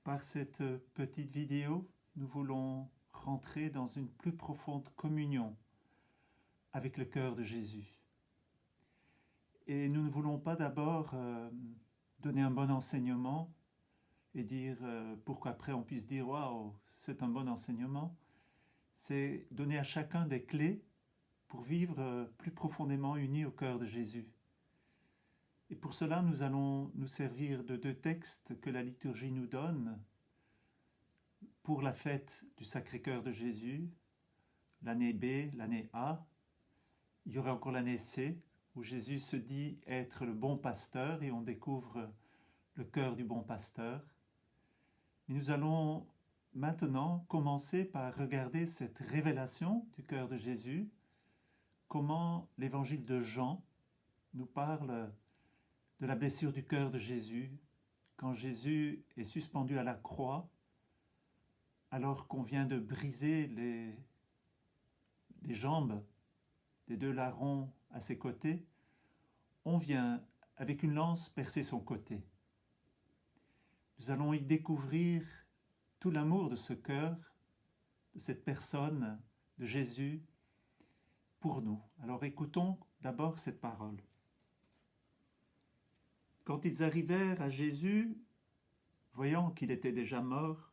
Par cette petite vidéo, nous voulons rentrer dans une plus profonde communion avec le cœur de Jésus. Et nous ne voulons pas d'abord donner un bon enseignement et dire pour qu'après on puisse dire « Waouh, c'est un bon enseignement ». C'est donner à chacun des clés pour vivre plus profondément unis au cœur de Jésus. Et pour cela, nous allons nous servir de deux textes que la liturgie nous donne pour la fête du Sacré-Cœur de Jésus, l'année B, l'année A. Il y aura encore l'année C, où Jésus se dit être le bon pasteur et on découvre le cœur du bon pasteur. Mais nous allons maintenant commencer par regarder cette révélation du cœur de Jésus, comment l'évangile de Jean nous parle de la blessure du cœur de Jésus, quand Jésus est suspendu à la croix, alors qu'on vient de briser les jambes des deux larrons à ses côtés, on vient avec une lance percer son côté. Nous allons y découvrir tout l'amour de ce cœur, de cette personne, de Jésus, pour nous. Alors écoutons d'abord cette parole. Quand ils arrivèrent à Jésus, voyant qu'il était déjà mort,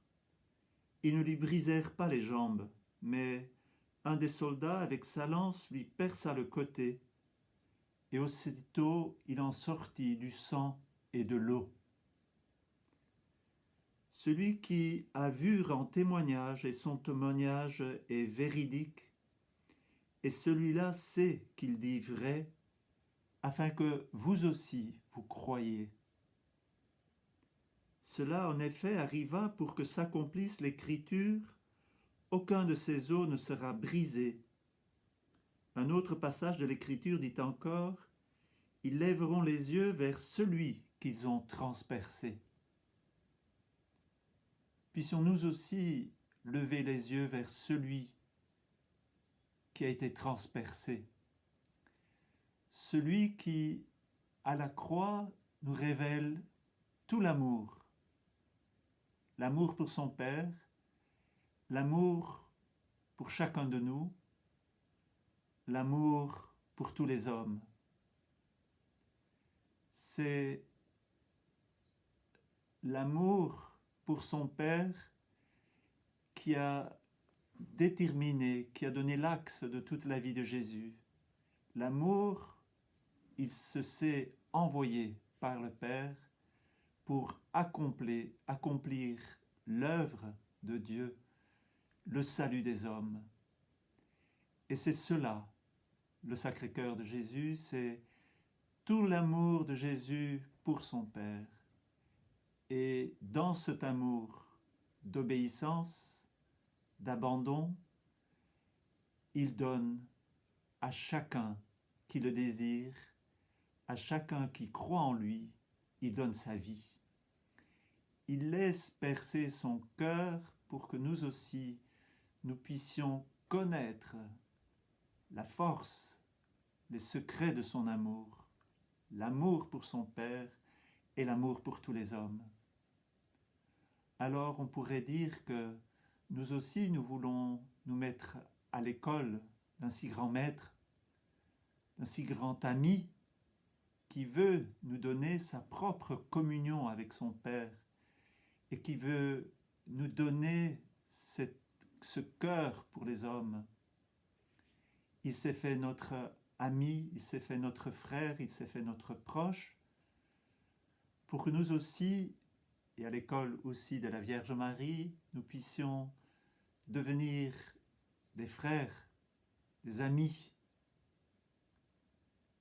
ils ne lui brisèrent pas les jambes, mais un des soldats avec sa lance lui perça le côté, et aussitôt il en sortit du sang et de l'eau. Celui qui a vu rend témoignage, et son témoignage est véridique, et celui-là sait qu'il dit vrai, afin que vous aussi vous croyiez. Cela en effet arriva pour que s'accomplisse l'Écriture, aucun de ces os ne sera brisé. Un autre passage de l'Écriture dit encore, ils lèveront les yeux vers celui qu'ils ont transpercé. Puissions-nous aussi lever les yeux vers celui qui a été transpercé, celui qui, à la croix, nous révèle tout l'amour, l'amour pour son Père, l'amour pour chacun de nous, l'amour pour tous les hommes. C'est l'amour pour son Père qui a déterminé, qui a donné l'axe de toute la vie de Jésus. L'amour, il se s'est envoyé par le Père pour accomplir l'œuvre de Dieu, le salut des hommes. Et c'est cela, le Sacré-Cœur de Jésus, c'est tout l'amour de Jésus pour son Père. Et dans cet amour d'obéissance, d'abandon, il donne à chacun qui le désire, à chacun qui croit en lui, il donne sa vie. Il laisse percer son cœur pour que nous aussi, nous puissions connaître la force, les secrets de son amour, l'amour pour son Père et l'amour pour tous les hommes. Alors on pourrait dire que nous aussi, nous voulons nous mettre à l'école d'un si grand maître, d'un si grand ami, qui veut nous donner sa propre communion avec son Père et qui veut nous donner ce cœur pour les hommes. Il s'est fait notre ami, il s'est fait notre frère, il s'est fait notre proche, pour que nous aussi, et à l'école aussi de la Vierge Marie, nous puissions devenir des frères, des amis.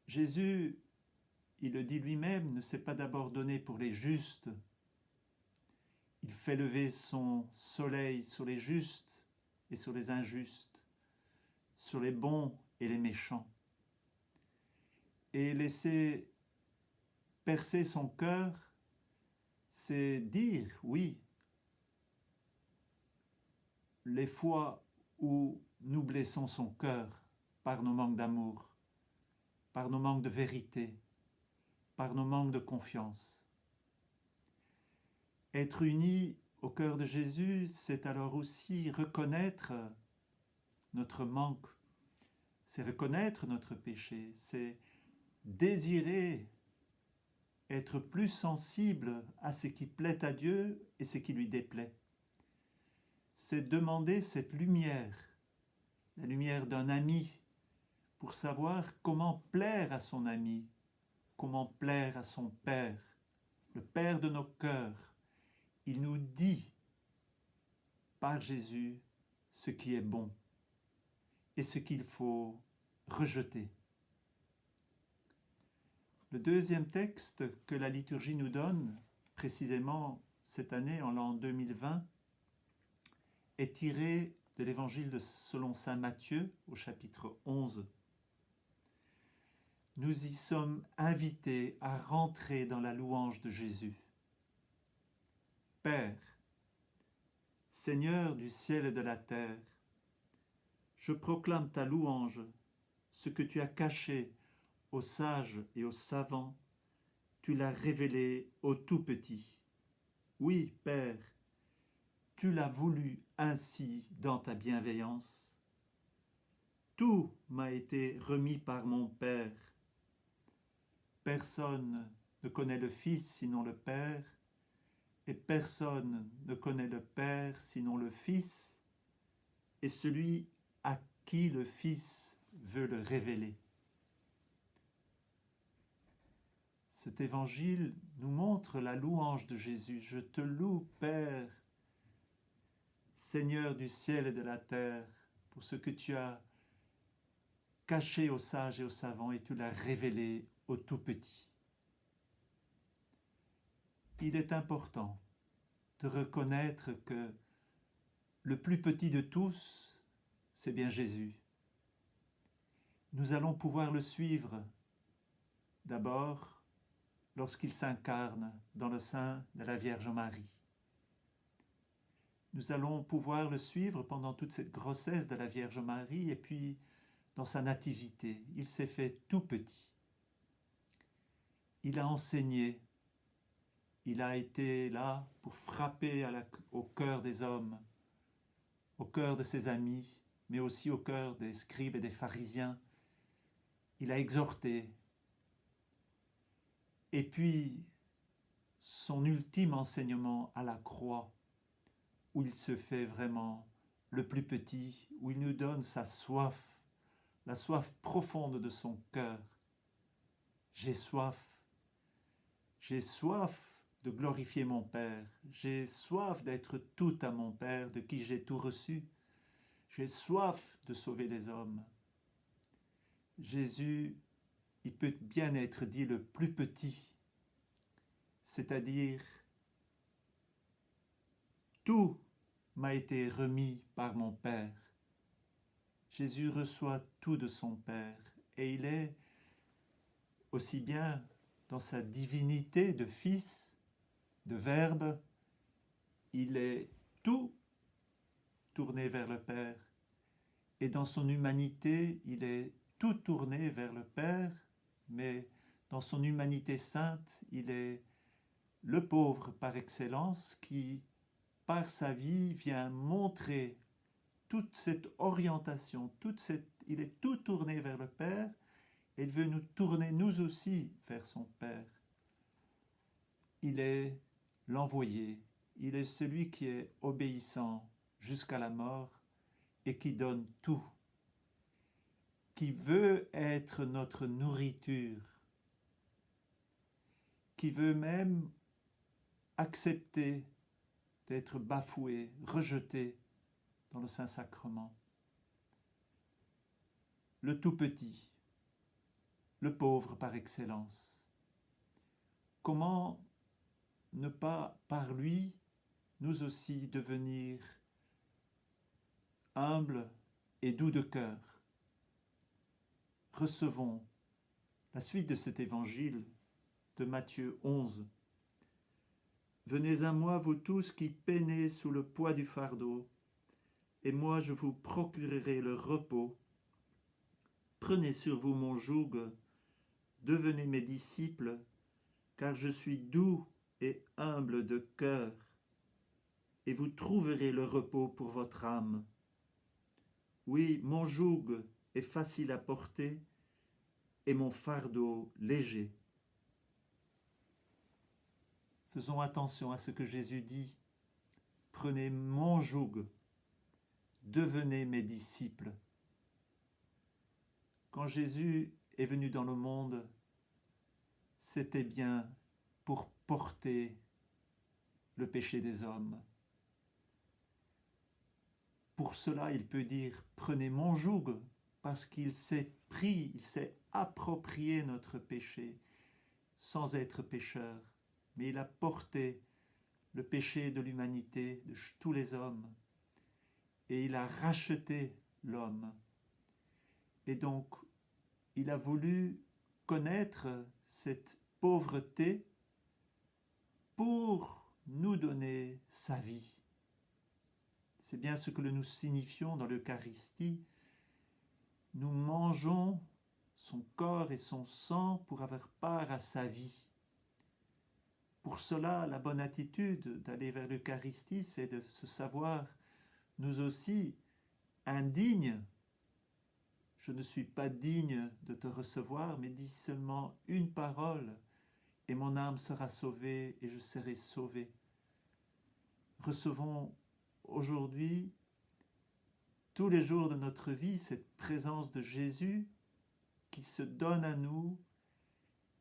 Jésus, il le dit lui-même, ne s'est pas d'abord donné pour les justes. Il fait lever son soleil sur les justes et sur les injustes, sur les bons et les méchants. Et laisser percer son cœur, c'est dire, oui, les fois où nous blessons son cœur par nos manques d'amour, par nos manques de vérité, par nos manques de confiance. Être unis au cœur de Jésus, c'est alors aussi reconnaître notre manque, c'est reconnaître notre péché, c'est désirer être plus sensible à ce qui plaît à Dieu et ce qui lui déplaît. C'est demander cette lumière, la lumière d'un ami, pour savoir comment plaire à son ami, comment plaire à son Père, le Père de nos cœurs. Il nous dit par Jésus ce qui est bon et ce qu'il faut rejeter. Le deuxième texte que la liturgie nous donne, précisément cette année, en l'an 2020, est tiré de l'évangile selon saint Matthieu au chapitre 11. Nous y sommes invités à rentrer dans la louange de Jésus. Père, Seigneur du ciel et de la terre, je proclame ta louange, ce que tu as caché aux sages et aux savants, tu l'as révélé aux tout-petits. Oui, Père, tu l'as voulu ainsi dans ta bienveillance. Tout m'a été remis par mon Père. Personne ne connaît le Fils sinon le Père, et personne ne connaît le Père sinon le Fils, et celui à qui le Fils veut le révéler. Cet évangile nous montre la louange de Jésus. Je te loue, Père, Seigneur du ciel et de la terre, pour ce que tu as caché aux sages et aux savants et tu l'as révélé aux tout-petits. Il est important de reconnaître que le plus petit de tous, c'est bien Jésus. Nous allons pouvoir le suivre, d'abord lorsqu'il s'incarne dans le sein de la Vierge Marie. Nous allons pouvoir le suivre pendant toute cette grossesse de la Vierge Marie et puis dans sa nativité. Il s'est fait tout petit. Il a enseigné. Il a été là pour frapper au cœur des hommes, au cœur de ses amis, mais aussi au cœur des scribes et des pharisiens. Il a exhorté. Et puis, son ultime enseignement à la croix, où il se fait vraiment le plus petit, où il nous donne sa soif, la soif profonde de son cœur. J'ai soif de glorifier mon Père, j'ai soif d'être tout à mon Père, de qui j'ai tout reçu, j'ai soif de sauver les hommes. Jésus, il peut bien être dit le plus petit, c'est-à-dire tout m'a été remis par mon Père. Jésus reçoit tout de son Père et il est aussi bien dans sa divinité de Fils, de Verbe, il est tout tourné vers le Père et dans son humanité, il est tout tourné vers le Père, mais dans son humanité sainte, il est le pauvre par excellence qui, par sa vie, vient montrer toute cette orientation, il est tout tourné vers le Père, et il veut nous tourner nous aussi vers son Père. Il est l'envoyé, il est celui qui est obéissant jusqu'à la mort et qui donne tout, qui veut être notre nourriture, qui veut même accepter d'être bafoué, rejeté dans le Saint-Sacrement. Le tout-petit, le pauvre par excellence. Comment ne pas, par lui, nous aussi devenir humbles et doux de cœur? Recevons la suite de cet évangile de Matthieu 11. Venez à moi, vous tous qui peinez sous le poids du fardeau, et moi je vous procurerai le repos. Prenez sur vous mon joug, devenez mes disciples, car je suis doux et humble de cœur, et vous trouverez le repos pour votre âme. Oui, mon joug est facile à porter et mon fardeau léger. Faisons attention à ce que Jésus dit. Prenez mon joug, devenez mes disciples. Quand Jésus est venu dans le monde, c'était bien pour porter le péché des hommes. Pour cela, il peut dire « Prenez mon joug » parce qu'il s'est pris, il s'est approprié notre péché sans être pécheur. Mais il a porté le péché de l'humanité, de tous les hommes. Et il a racheté l'homme. Et donc, il a voulu connaître cette pauvreté pour nous donner sa vie. C'est bien ce que nous signifions dans l'Eucharistie. Nous mangeons son corps et son sang pour avoir part à sa vie. Pour cela, la bonne attitude d'aller vers l'Eucharistie, c'est de se savoir, nous aussi, indignes. Je ne suis pas digne de te recevoir, mais dis seulement une parole, et mon âme sera sauvée, et je serai sauvé. Recevons aujourd'hui, tous les jours de notre vie, cette présence de Jésus qui se donne à nous,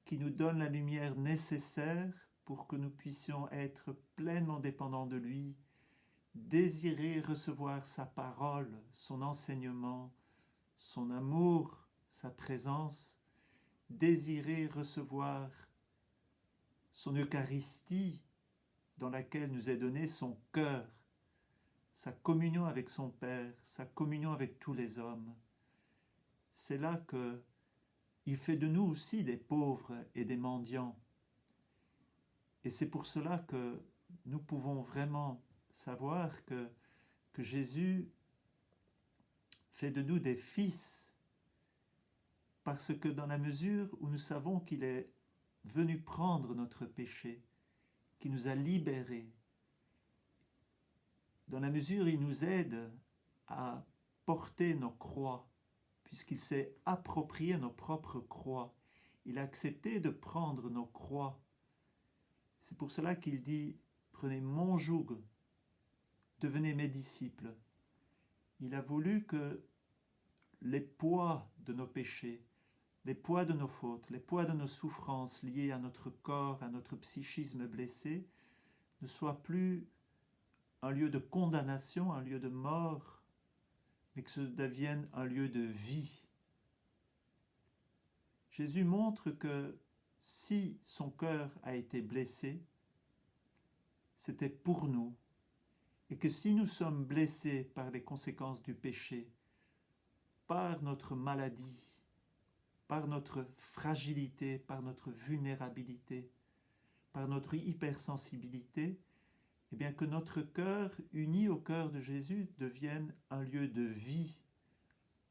qui nous donne la lumière nécessaire pour que nous puissions être pleinement dépendants de lui, désirer recevoir sa parole, son enseignement, son amour, sa présence, désirer recevoir son Eucharistie dans laquelle nous est donné son cœur, sa communion avec son Père, sa communion avec tous les hommes. C'est là qu'il fait de nous aussi des pauvres et des mendiants. Et c'est pour cela que nous pouvons vraiment savoir que Jésus fait de nous des fils, parce que dans la mesure où nous savons qu'il est venu prendre notre péché, qu'il nous a libérés, dans la mesure où il nous aide à porter nos croix, puisqu'il s'est approprié nos propres croix, il a accepté de prendre nos croix. C'est pour cela qu'il dit « Prenez mon joug, devenez mes disciples ». Il a voulu que les poids de nos péchés, les poids de nos fautes, les poids de nos souffrances liées à notre corps, à notre psychisme blessé, ne soient plus un lieu de condamnation, un lieu de mort, mais que ce devienne un lieu de vie. Jésus montre que si son cœur a été blessé, c'était pour nous, et que si nous sommes blessés par les conséquences du péché, par notre maladie, par notre fragilité, par notre vulnérabilité, par notre hypersensibilité, eh bien que notre cœur, uni au cœur de Jésus, devienne un lieu de vie,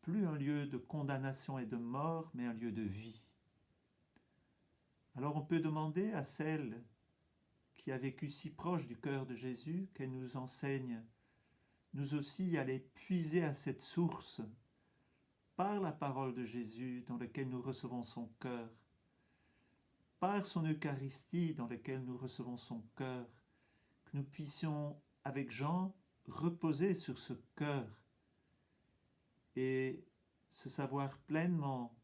plus un lieu de condamnation et de mort, mais un lieu de vie. Alors on peut demander à celle qui a vécu si proche du cœur de Jésus qu'elle nous enseigne, nous aussi, à aller puiser à cette source par la parole de Jésus dans laquelle nous recevons son cœur, par son Eucharistie dans laquelle nous recevons son cœur, que nous puissions, avec Jean, reposer sur ce cœur et se savoir pleinement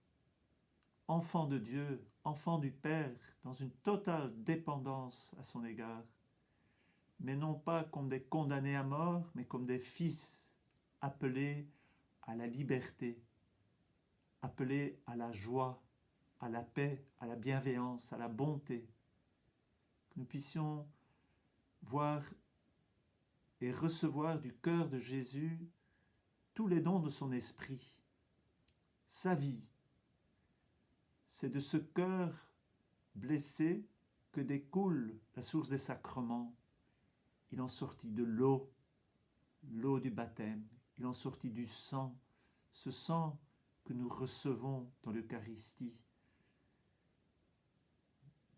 enfant de Dieu, enfant du Père, dans une totale dépendance à son égard, mais non pas comme des condamnés à mort, mais comme des fils appelés à la liberté, appelés à la joie, à la paix, à la bienveillance, à la bonté. Que nous puissions voir et recevoir du cœur de Jésus tous les dons de son esprit, sa vie. C'est de ce cœur blessé que découle la source des sacrements. Il en sortit de l'eau, l'eau du baptême. Il en sortit du sang, ce sang que nous recevons dans l'Eucharistie.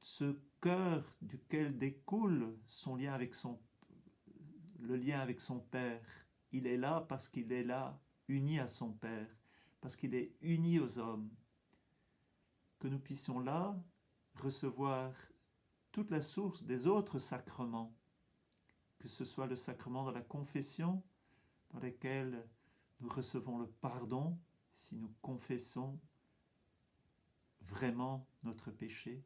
Ce cœur duquel découle son lien avec le lien avec son Père. Il est là parce qu'il est là, uni à son Père, parce qu'il est uni aux hommes. Que nous puissions là recevoir toute la source des autres sacrements, que ce soit le sacrement de la confession, dans lequel nous recevons le pardon si nous confessons vraiment notre péché,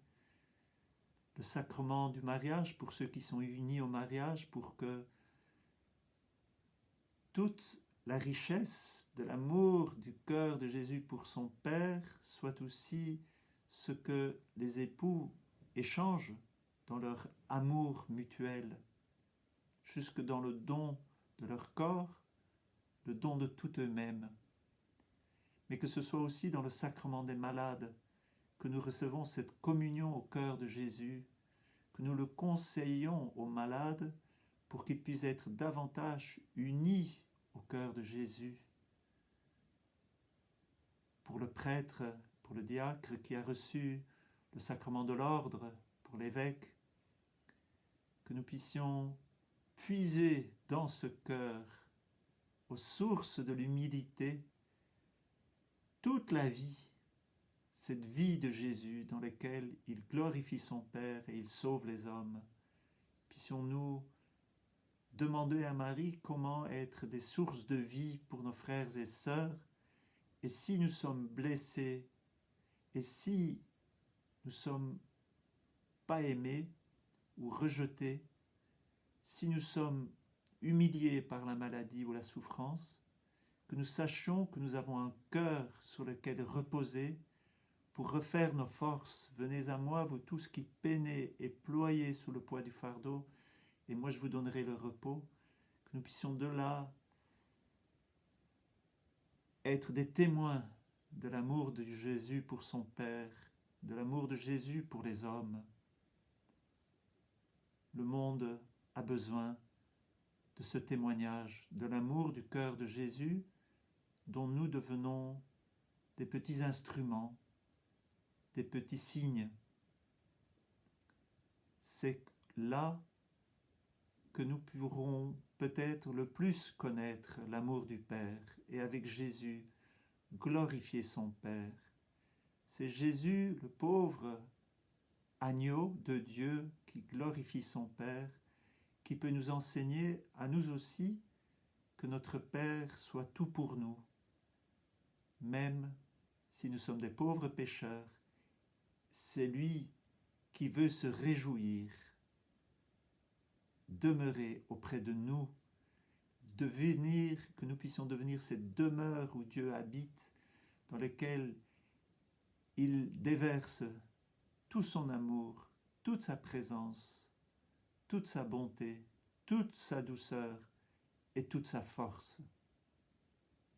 le sacrement du mariage pour ceux qui sont unis au mariage, pour que toute la richesse de l'amour du cœur de Jésus pour son Père soit aussi ce que les époux échangent dans leur amour mutuel, jusque dans le don de leur corps, le don de tout eux-mêmes. Mais que ce soit aussi dans le sacrement des malades, que nous recevons cette communion au cœur de Jésus, que nous le conseillons aux malades pour qu'ils puissent être davantage unis au cœur de Jésus. Pour le prêtre, pour le diacre qui a reçu le sacrement de l'ordre, pour l'évêque, que nous puissions puiser dans ce cœur, aux sources de l'humilité, toute la vie, cette vie de Jésus dans laquelle il glorifie son Père et il sauve les hommes. Puissions-nous demander à Marie comment être des sources de vie pour nos frères et sœurs, et si nous sommes blessés, et si nous ne sommes pas aimés ou rejetés, si nous sommes humiliés par la maladie ou la souffrance, que nous sachions que nous avons un cœur sur lequel reposer pour refaire nos forces. Venez à moi, vous tous qui peinez et ployez sous le poids du fardeau, et moi je vous donnerai le repos. Que nous puissions de là être des témoins de l'amour de Jésus pour son Père, de l'amour de Jésus pour les hommes. Le monde a besoin de ce témoignage, de l'amour du cœur de Jésus, dont nous devenons des petits instruments, des petits signes. C'est là que nous pourrons peut-être le plus connaître l'amour du Père et avec Jésus glorifier son Père. C'est Jésus, le pauvre agneau de Dieu qui glorifie son Père, qui peut nous enseigner à nous aussi que notre Père soit tout pour nous, même si nous sommes des pauvres pécheurs. C'est lui qui veut se réjouir, demeurer auprès de nous, que nous puissions devenir cette demeure où Dieu habite, dans laquelle il déverse tout son amour, toute sa présence, toute sa bonté, toute sa douceur et toute sa force.